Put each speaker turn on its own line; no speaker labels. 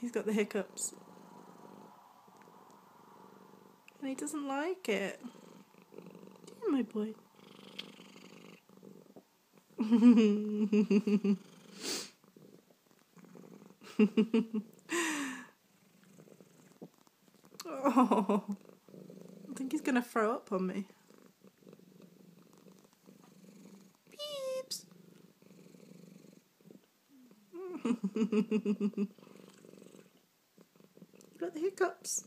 He's got the hiccups. And he doesn't like it. Yeah, my boy. Oh, I think he's going to throw up on me. Peeps. You got the hiccups.